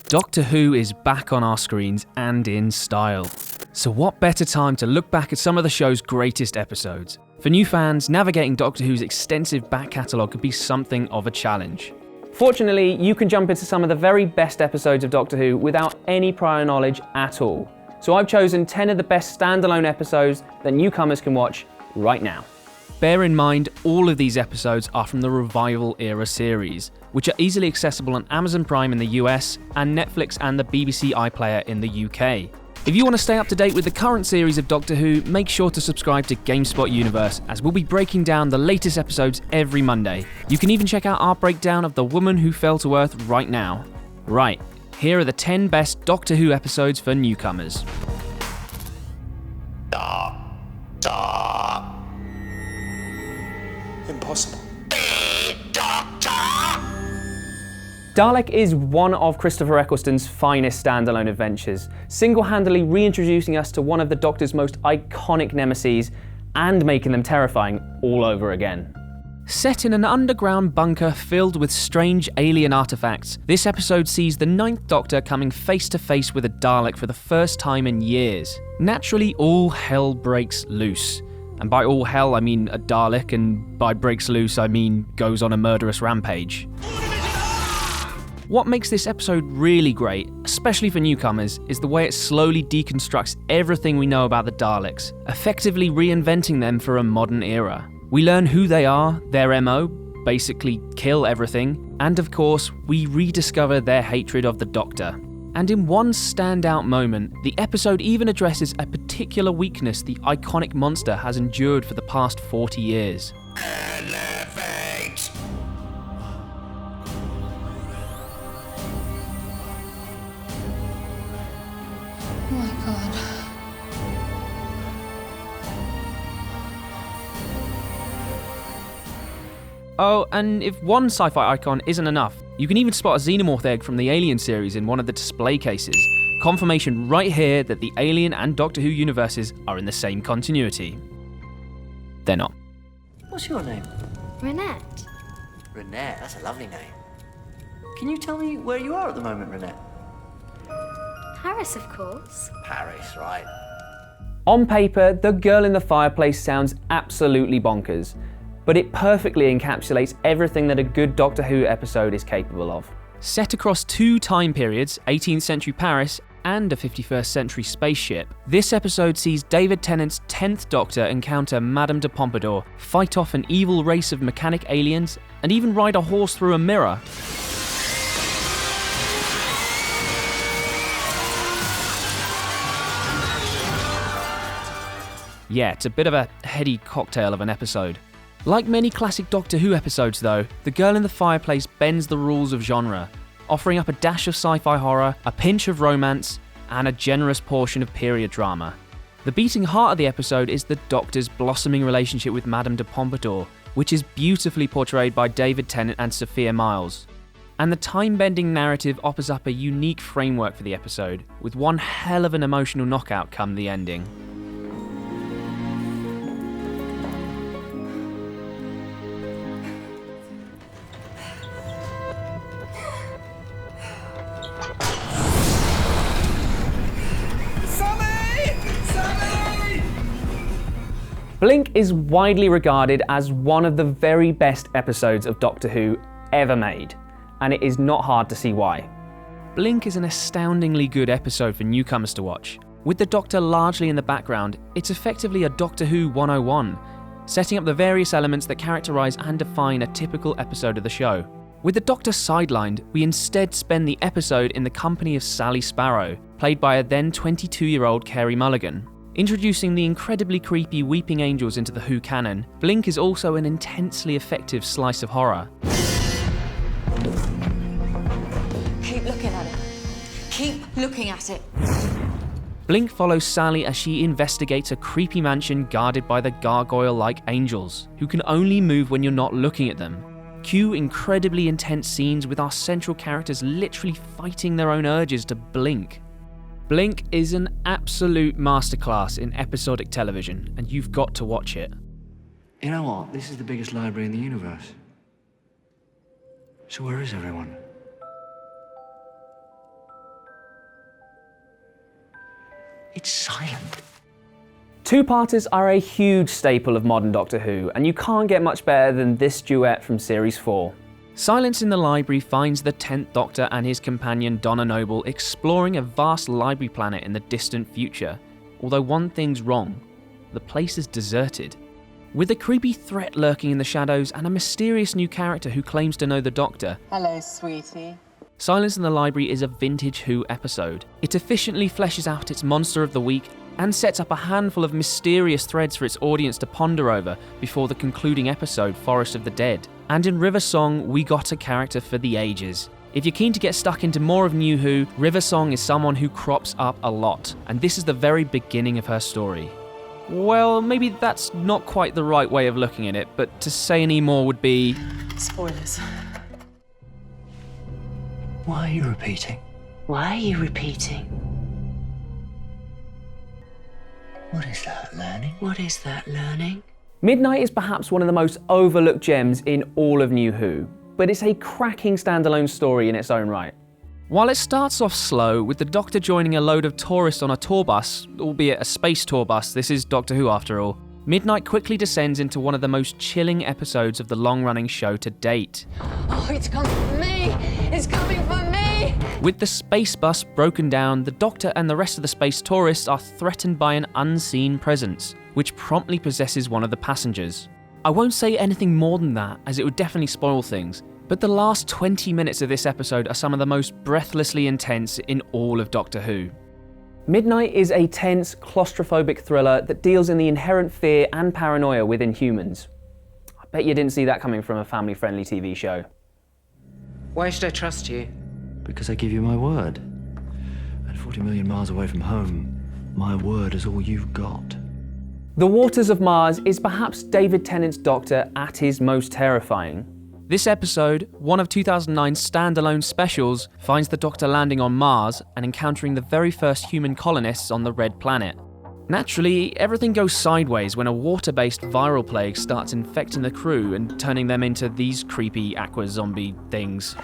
Doctor Who is back on our screens and in style. So what better time to look back at some of the show's greatest episodes? For new fans, navigating Doctor Who's extensive back catalogue could be something of a challenge. Fortunately, you can jump into some of the very best episodes of Doctor Who without any prior knowledge at all. So I've chosen 10 of the best standalone episodes that newcomers can watch right now. Bear in mind, all of these episodes are from the Revival era series, which are easily accessible on Amazon Prime in the US and Netflix and the BBC iPlayer in the UK. If you want to stay up to date with the current series of Doctor Who, make sure to subscribe to GameSpot Universe, as we'll be breaking down the latest episodes every Monday. You can even check out our breakdown of The Woman Who Fell to Earth right now. Right, here are the 10 best Doctor Who episodes for newcomers. Impossible. Dalek is one of Christopher Eccleston's finest standalone adventures, single-handedly reintroducing us to one of the Doctor's most iconic nemeses and making them terrifying all over again. Set in an underground bunker filled with strange alien artifacts, this episode sees the Ninth Doctor coming face to face with a Dalek for the first time in years. Naturally, all hell breaks loose. And by all hell, I mean a Dalek, and by breaks loose, I mean goes on a murderous rampage. What makes this episode really great, especially for newcomers, is the way it slowly deconstructs everything we know about the Daleks, effectively reinventing them for a modern era. We learn who they are, their MO, basically kill everything, and of course, we rediscover their hatred of the Doctor. And in one standout moment, the episode even addresses a particular weakness the iconic monster has endured for the past 40 years. Elevate! Oh my god. Oh, and if one sci-fi icon isn't enough, you can even spot a xenomorph egg from the Alien series in one of the display cases. Confirmation right here that the Alien and Doctor Who universes are in the same continuity. They're not. What's your name? Renette. Renette, that's a lovely name. Can you tell me where you are at the moment, Renette? Paris, of course. Paris, right. On paper, The Girl in the Fireplace sounds absolutely bonkers, but it perfectly encapsulates everything that a good Doctor Who episode is capable of. Set across two time periods, 18th century Paris and a 51st century spaceship, this episode sees David Tennant's 10th Doctor encounter Madame de Pompadour, fight off an evil race of mechanic aliens, and even ride a horse through a mirror. Yeah, it's a bit of a heady cocktail of an episode. Like many classic Doctor Who episodes though, The Girl in the Fireplace bends the rules of genre, offering up a dash of sci-fi horror, a pinch of romance, and a generous portion of period drama. The beating heart of the episode is the Doctor's blossoming relationship with Madame de Pompadour, which is beautifully portrayed by David Tennant and Sophia Myles. And the time-bending narrative offers up a unique framework for the episode, with one hell of an emotional knockout come the ending. Blink is widely regarded as one of the very best episodes of Doctor Who ever made, and it is not hard to see why. Blink is an astoundingly good episode for newcomers to watch. With the Doctor largely in the background, it's effectively a Doctor Who 101, setting up the various elements that characterise and define a typical episode of the show. With the Doctor sidelined, we instead spend the episode in the company of Sally Sparrow, played by a then 22-year-old Carey Mulligan. Introducing the incredibly creepy Weeping Angels into the Who canon, Blink is also an intensely effective slice of horror. Keep looking at it. Keep looking at it. Blink follows Sally as she investigates a creepy mansion guarded by the gargoyle-like angels, who can only move when you're not looking at them. Cue incredibly intense scenes with our central characters literally fighting their own urges to blink. Blink is an absolute masterclass in episodic television, and you've got to watch it. You know what? This is the biggest library in the universe. So where is everyone? It's silent. Two-parters are a huge staple of modern Doctor Who, and you can't get much better than this duet from Series 4. Silence in the Library finds the 10th Doctor and his companion Donna Noble exploring a vast library planet in the distant future. Although one thing's wrong, the place is deserted. With a creepy threat lurking in the shadows and a mysterious new character who claims to know the Doctor. Hello, sweetie. Silence in the Library is a vintage Who episode. It efficiently fleshes out its monster of the week and sets up a handful of mysterious threads for its audience to ponder over before the concluding episode, Forest of the Dead. And in River Song, we got a character for the ages. If you're keen to get stuck into more of New Who, River Song is someone who crops up a lot, and this is the very beginning of her story. Well, maybe that's not quite the right way of looking at it, but to say any more would be... Spoilers. Why are you repeating? Why are you repeating? What is that, learning? What is that, learning? Midnight is perhaps one of the most overlooked gems in all of New Who, but it's a cracking standalone story in its own right. While it starts off slow, with the Doctor joining a load of tourists on a tour bus, albeit a space tour bus, this is Doctor Who after all, Midnight quickly descends into one of the most chilling episodes of the long-running show to date. Oh, it's coming for me! It's coming for me! With the space bus broken down, the Doctor and the rest of the space tourists are threatened by an unseen presence, which promptly possesses one of the passengers. I won't say anything more than that, as it would definitely spoil things, but the last 20 minutes of this episode are some of the most breathlessly intense in all of Doctor Who. Midnight is a tense, claustrophobic thriller that deals in the inherent fear and paranoia within humans. I bet you didn't see that coming from a family-friendly TV show. Why should I trust you? Because I give you my word. At 40 million miles away from home, my word is all you've got. The Waters of Mars is perhaps David Tennant's Doctor at his most terrifying. This episode, one of 2009's standalone specials, finds the Doctor landing on Mars and encountering the very first human colonists on the Red Planet. Naturally, everything goes sideways when a water-based viral plague starts infecting the crew and turning them into these creepy aqua-zombie things.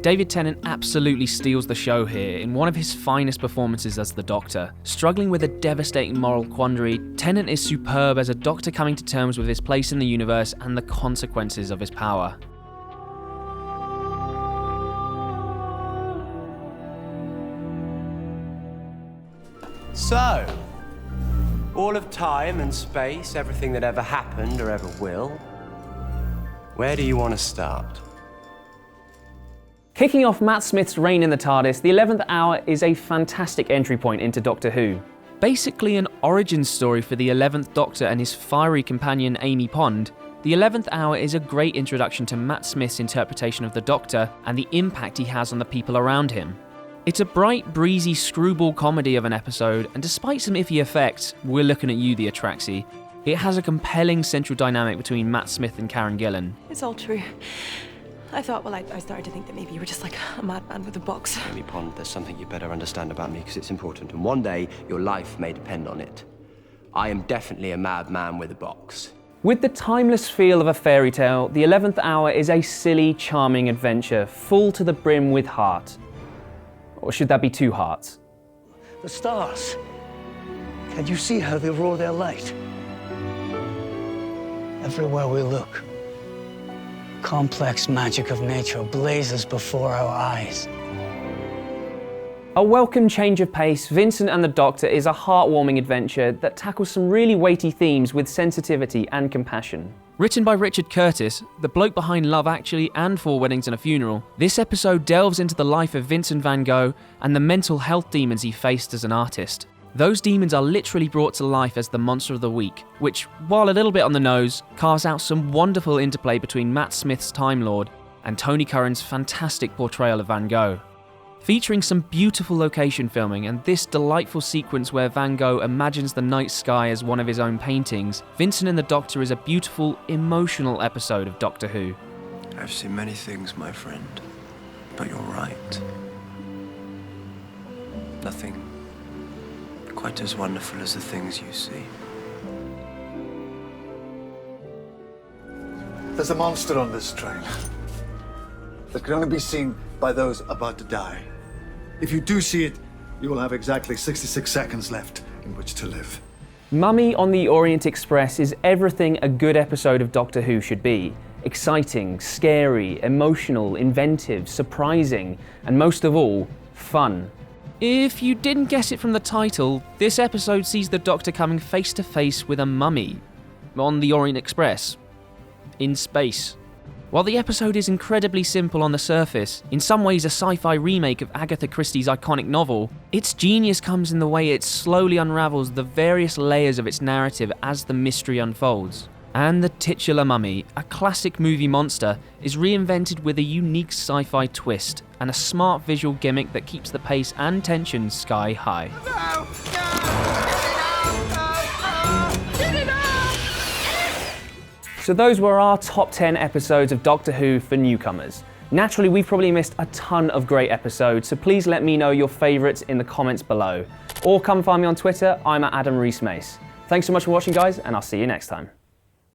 David Tennant absolutely steals the show here in one of his finest performances as the Doctor. Struggling with a devastating moral quandary, Tennant is superb as a Doctor coming to terms with his place in the universe and the consequences of his power. So, all of time and space, everything that ever happened or ever will, where do you want to start? Kicking off Matt Smith's reign in the TARDIS, the 11th Hour is a fantastic entry point into Doctor Who. Basically an origin story for the 11th Doctor and his fiery companion Amy Pond, the 11th Hour is a great introduction to Matt Smith's interpretation of the Doctor and the impact he has on the people around him. It's a bright, breezy screwball comedy of an episode, and despite some iffy effects, we're looking at you, the Atraxi, it has a compelling central dynamic between Matt Smith and Karen Gillan. It's all true. I thought, well, I started to think that maybe you were just like a madman with a box. Amy Pond, there's something you better understand about me because it's important, and one day your life may depend on it. I am definitely a madman with a box. With the timeless feel of a fairy tale, the 11th Hour is a silly, charming adventure, full to the brim with heart. Or should that be two hearts? The stars. Can you see how they roar their light? Everywhere we look, complex magic of nature blazes before our eyes. A welcome change of pace, Vincent and the Doctor is a heartwarming adventure that tackles some really weighty themes with sensitivity and compassion. Written by Richard Curtis, the bloke behind Love Actually and 4 Weddings and a Funeral, this episode delves into the life of Vincent van Gogh and the mental health demons he faced as an artist. Those demons are literally brought to life as the Monster of the Week, which, while a little bit on the nose, carves out some wonderful interplay between Matt Smith's Time Lord and Tony Curran's fantastic portrayal of Van Gogh. Featuring some beautiful location filming and this delightful sequence where Van Gogh imagines the night sky as one of his own paintings, Vincent and the Doctor is a beautiful, emotional episode of Doctor Who. I've seen many things, my friend, but you're right. Nothing quite as wonderful as the things you see. There's a monster on this train. that can only be seen by those about to die. If you do see it, you will have exactly 66 seconds left in which to live. Mummy on the Orient Express is everything a good episode of Doctor Who should be. Exciting, scary, emotional, inventive, surprising, and most of all, fun. If you didn't guess it from the title, this episode sees the Doctor coming face to face with a mummy on the Orient Express in space. While the episode is incredibly simple on the surface, in some ways a sci-fi remake of Agatha Christie's iconic novel, its genius comes in the way it slowly unravels the various layers of its narrative as the mystery unfolds. And the titular mummy, a classic movie monster, is reinvented with a unique sci-fi twist and a smart visual gimmick that keeps the pace and tension sky high. So those were our top 10 episodes of Doctor Who for newcomers. Naturally, we've probably missed a ton of great episodes, so please let me know your favourites in the comments below. Or come find me on Twitter, I'm at Adam Rees-Mace. Thanks so much for watching, guys, and I'll see you next time.